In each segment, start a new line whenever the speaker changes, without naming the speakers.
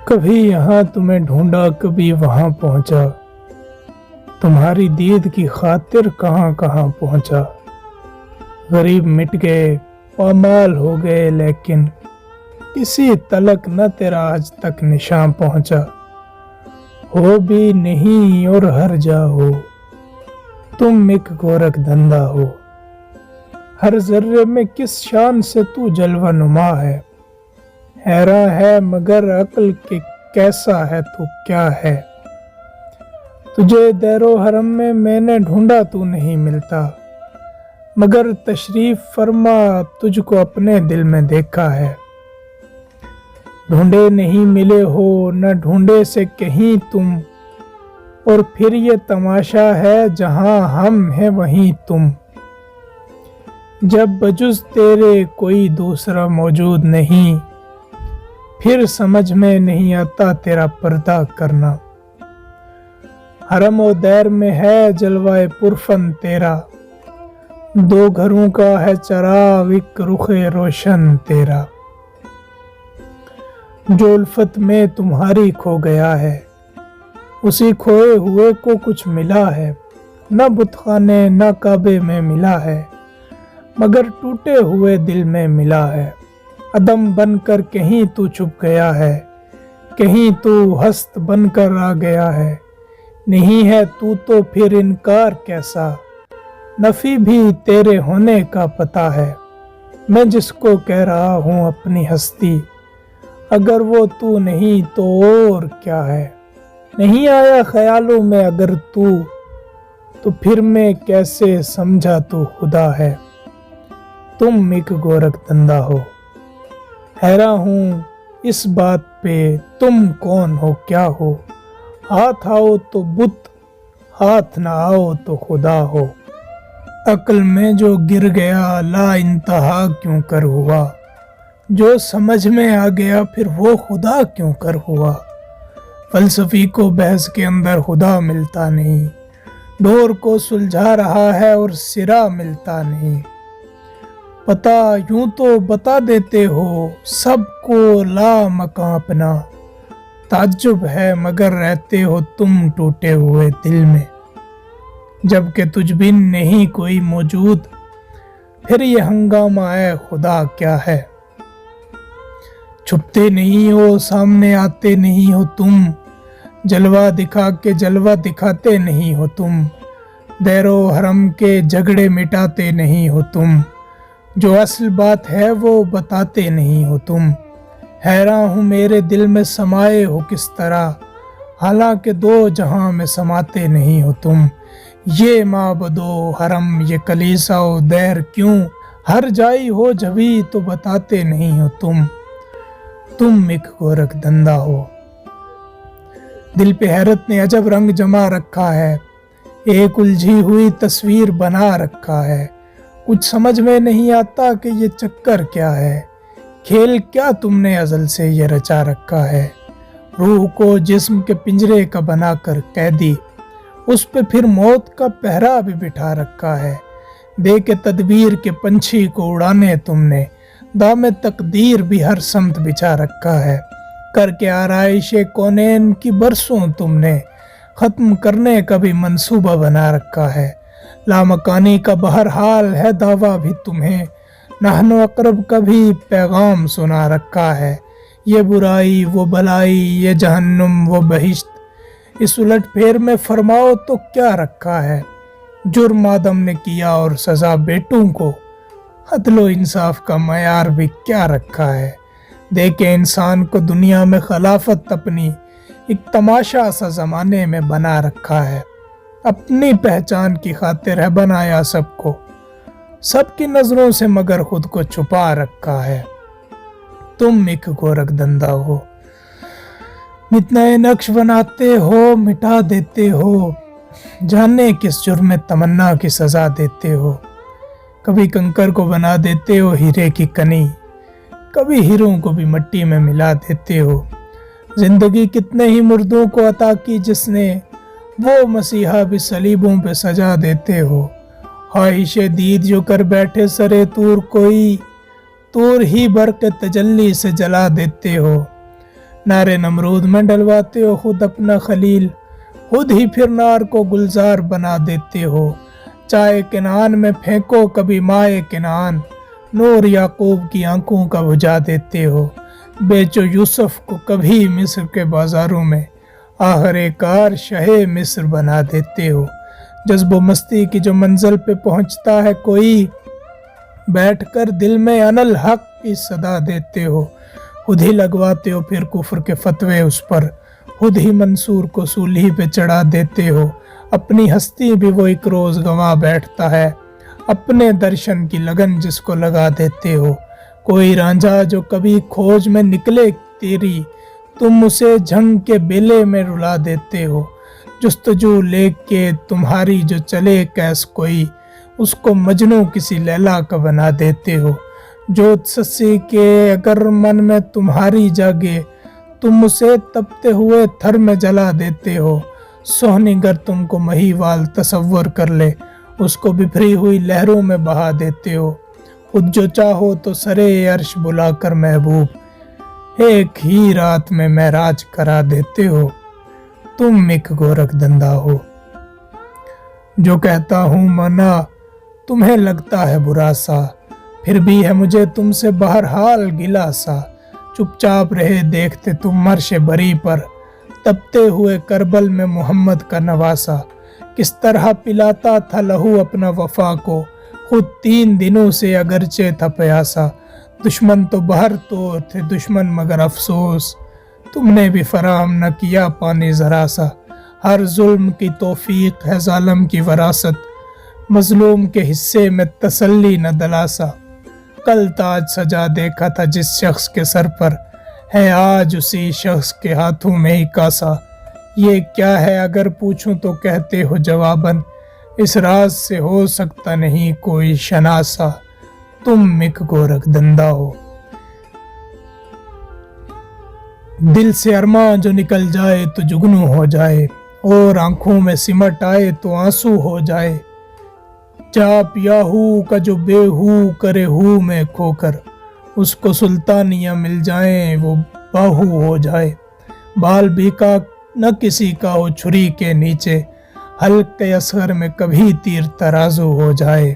کبھی یہاں تمہیں ڈھونڈا کبھی وہاں پہنچا، تمہاری دید کی خاطر کہاں کہاں پہنچا۔ غریب مٹ گئے پامال ہو گئے لیکن کسی تلک نہ تیرا آج تک نشاں پہنچا۔ ہو بھی نہیں اور ہر جا ہو، تم ایک گورکھ دھندا ہو۔ ہر ذرے میں کس شان سے تو جلوہ نما ہے، حیراں ہے مگر عقل کہ کیسا ہے تو کیا ہے۔ تجھے دیر و حرم میں نے ڈھونڈا تو نہیں ملتا، مگر تشریف فرما تجھ کو اپنے دل میں دیکھا ہے۔ ڈھونڈے نہیں ملے ہو نہ ڈھونڈے سے کہیں تم، اور پھر یہ تماشا ہے جہاں ہم ہیں وہیں تم۔ جب بجز تیرے کوئی دوسرا موجود نہیں، پھر سمجھ میں نہیں آتا تیرا پردہ کرنا۔ حرم و دیر میں ہے جلوہ پرفن تیرا، دو گھروں کا ہے چراغ ایک رخ روشن تیرا۔ جو الفت میں تمہاری کھو گیا ہے، اسی کھوئے ہوئے کو کچھ ملا ہے۔ نہ بت خانے نہ کعبے میں ملا ہے، مگر ٹوٹے ہوئے دل میں ملا ہے۔ عدم بن کر کہیں تو چھپ گیا ہے، کہیں تو ہست بن کر آ گیا ہے۔ نہیں ہے تو پھر انکار کیسا، نفی بھی تیرے ہونے کا پتہ ہے۔ میں جس کو کہہ رہا ہوں اپنی ہستی، اگر وہ تو نہیں تو اور کیا ہے۔ نہیں آیا خیالوں میں اگر تو پھر میں کیسے سمجھا تو خدا ہے۔ تم ایک گورکھ دھندا ہو، حیراں ہوں اس بات پہ تم کون ہو کیا ہو۔ ہاتھ آؤ تو بت، ہاتھ نہ آؤ تو خدا ہو۔ عقل میں جو گر گیا لا انتہا کیوں کر ہوا، جو سمجھ میں آ گیا پھر وہ خدا کیوں کر ہوا۔ فلسفی کو بحث کے اندر خدا ملتا نہیں، ڈور کو سلجھا رہا ہے اور سرا ملتا نہیں۔ پتہ یوں تو بتا دیتے ہو سب کو لا مکاں اپنا، تعجب ہے مگر رہتے ہو تم ٹوٹے ہوئے دل میں۔ جبکہ تجھ بن نہیں کوئی موجود، پھر یہ ہنگامہ اے خدا کیا ہے۔ چھپتے نہیں ہو سامنے آتے نہیں ہو تم، جلوہ دکھا کے جلوہ دکھاتے نہیں ہو تم۔ دیر و حرم کے جھگڑے مٹاتے نہیں ہو تم، جو اصل بات ہے وہ بتاتے نہیں ہو تم۔ حیراں ہوں میرے دل میں سمائے ہو کس طرح، حالانکہ دو جہاں میں سماتے نہیں ہو تم۔ یہ معبد و حرم یہ کلیسا و دیر کیوں ہر جائی ہو جبھی تو بتاتے نہیں ہو تم۔ تم ایک گورکھ دھندا ہو۔ دل پہ حیرت نے عجب رنگ جما رکھا ہے، ایک الجھی ہوئی تصویر بنا رکھا ہے۔ کچھ سمجھ میں نہیں آتا کہ یہ چکر کیا ہے، کھیل کیا تم نے ازل سے یہ رچا رکھا ہے۔ روح کو جسم کے پنجرے کا بنا کر قیدی، اس پہ پھر موت کا پہرا بھی بٹھا رکھا ہے۔ دے کے تدبیر کے پنچھی کو اڑانے تم نے، دام تقدیر بھی ہر سمت بچھا رکھا ہے۔ کر کے آرائش کونین کی برسوں تم نے، ختم کرنے کا بھی منصوبہ بنا رکھا ہے۔ لامکانی کا بہرحال ہے دعویٰ بھی تمہیں، نحن اقرب کا بھی پیغام سنا رکھا ہے۔ یہ برائی وہ بلائی یہ جہنم وہ بہشت، اس الٹ پھیر میں فرماؤ تو کیا رکھا ہے۔ جرم آدم نے کیا اور سزا بیٹوں کو، عدل و انصاف کا معیار بھی کیا رکھا ہے۔ دیکھے انسان کو دنیا میں خلافت اپنی، ایک تماشا سا زمانے میں بنا رکھا ہے۔ اپنی پہچان کی خاطر ہے بنایا سب کو، سب کی نظروں سے مگر خود کو چھپا رکھا ہے۔ تم ایک گورکھ دھندا ہو، نئے نقش بناتے ہو مٹا دیتے ہو، جانے کس جرم میں تمنا کی سزا دیتے ہو۔ کبھی کنکر کو بنا دیتے ہو ہیرے کی کنی، کبھی ہیروں کو بھی مٹی میں ملا دیتے ہو۔ زندگی کتنے ہی مردوں کو عطا کی جس نے، وہ مسیحا بھی صلیبوں پہ سجا دیتے ہو۔ خواہش دید جو کر بیٹھے سرے طور کوئی، طور ہی برق تجلی سے جلا دیتے ہو۔ नारे नमरूद में डलवाते हो खुद अपना खलील, खुद ही फिर नार को गुलजार बना देते हो। चाहे किनान में फेंको कभी माए किनान, नूर याकूब की आंखों का बुझा देते हो। बेचो यूसुफ को कभी मिस्र के बाजारों में, आखिर कार शहे मिस्र बना देते हो। जज्बो मस्ती की जो मंजिल पे पहुंचता है कोई, बैठकर दिल में अनल हक की सदा देते हो। खुद ही लगवाते हो फिर कुफ्र के फतवे उस पर, खुद ही मंसूर को सूली पे चढ़ा देते हो। अपनी हस्ती भी वो एक रोज गंवा बैठता है, अपने दर्शन की लगन जिसको लगा देते हो। कोई रांझा जो कभी खोज में निकले तेरी, तुम उसे झंग के बेले में रुला देते हो। जुस्तजू लेके तुम्हारी जो चले कैस कोई, उसको मजनू किसी लैला का बना देते हो। जोत सस्सी के अगर मन में तुम्हारी जागे, तुम उसे तपते हुए थर में जला देते हो। सोहनी गर तुमको महीवाल तसव्वुर कर ले, उसको बिखरी हुई लहरों में बहा देते हो। खुद जो चाहो तो सरे अर्श बुलाकर महबूब, एक ही रात में महराज करा देते हो। तुम एक गोरख धंधा हो। जो कहता हूँ मना तुम्हें लगता है बुरा सा, फिर भी है मुझे तुमसे बहरहाल गिला सा। चुपचाप रहे देखते तुम मर्श बरी पर, तपते हुए करबल में मोहम्मद का नवासा। किस तरह पिलाता था लहू अपना वफा को, खुद 3 दिनों से अगरचे था प्यासा। दुश्मन तो बाहर तो थे दुश्मन मगर अफसोस, तुमने भी फराहम न किया पानी जरा सा। हर जुल्म की तौफीक है जालिम की वरासत, मजलूम के हिस्से में तसल्ली न दलासा। कल ताज सजा देखा था जिस शख्स के सर पर, है आज उसी शख्स के हाथों में ही कासा। ये क्या है अगर पूछूं तो कहते हो जवाबन, इस राज से हो सकता नहीं कोई शनासा। तुम एक गोरख धंधा हो। दिल से अरमां जो निकल जाए तो जुगनू हो जाए, और आंखों में सिमट आए तो आंसू हो जाए। चाप याहू का जो बेहू करे हू में खोकर, उसको सुल्तानियां मिल जाएं वो बाहू हो जाए। बाल भी का न किसी का हो छुरी के नीचे, हल्के असगर में कभी तीर तराजू हो जाए।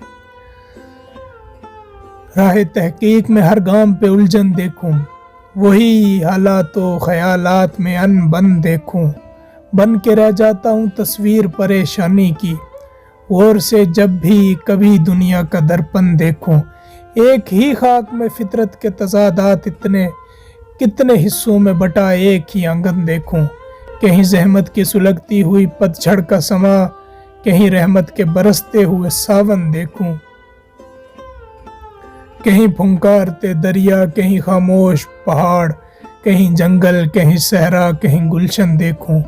राह तहकीक में हर गाम पे उलझन देखूं, वही हालातों ख्यालात में अनबन देखूं। बन के रह जाता हूँ तस्वीर परेशानी की, और से जब भी कभी दुनिया का दर्पण देखूं। एक ही खाक में फितरत के तजादात इतने, कितने हिस्सों में बटा एक ही आंगन देखूं। कहीं जहमत की सुलगती हुई पतझड़ का समा, कहीं रहमत के बरसते हुए सावन देखूं। कहीं फुंकारते दरिया, कहीं खामोश पहाड़, कहीं जंगल, कहीं सहरा, कहीं गुलशन देखूं।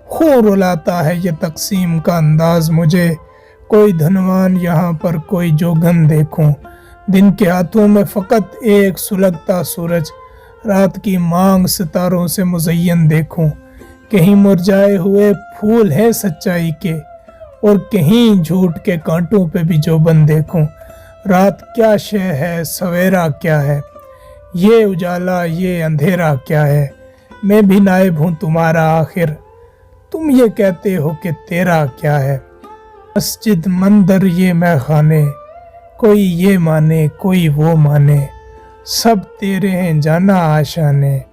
खून रुलाता है ये तकसीम का अंदाज मुझे, कोई धनवान यहाँ पर कोई जोगन देखूं। दिन के हाथों में फकत एक सुलगता सूरज, रात की मांग सितारों से मुज़य्यन देखूं। कहीं मुरझाए हुए फूल है सच्चाई के, और कहीं झूठ के कांटों पे भी जोबन देखूं। रात क्या शय है सवेरा क्या है, ये उजाला ये अंधेरा क्या है। मैं भी नायब हूँ तुम्हारा आखिर, तुम ये कहते हो कि तेरा क्या है। मस्जिद मंदिर ये मैखाने, कोई ये माने कोई वो माने, सब तेरे हैं जाना आशाने।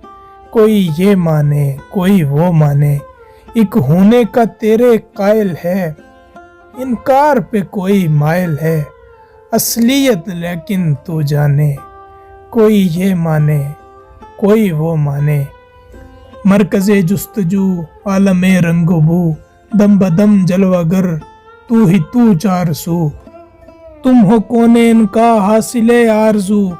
कोई ये माने कोई वो माने, एक होने का तेरे कायल है, इनकार पे कोई मायल है। असलियत लेकिन तू जाने, कोई ये माने कोई वो माने। मरकज़े जुस्तजू आलमे रंगोबू, दम बदम जलवागर तू ही तू चार सू। तुम हो कोने इनका हासिले आरजू,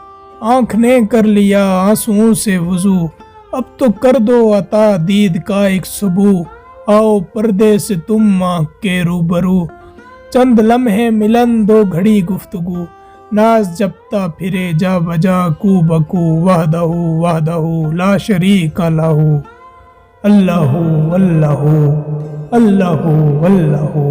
आँख ने कर लिया आंसुओं से वजू। अब तो कर दो अता दीद का एक सबू, आओ पर्दे से तुम आँख के रूबरू। चंद लम्हे मिलन दो घड़ी गुफ्तगू, नाज जपता फिरे जा बजा कू बकू। वहदहू वहदहू ला शरीका लहू, अल्लाहू अल्लाहू अल्लाहू अल्लाहू।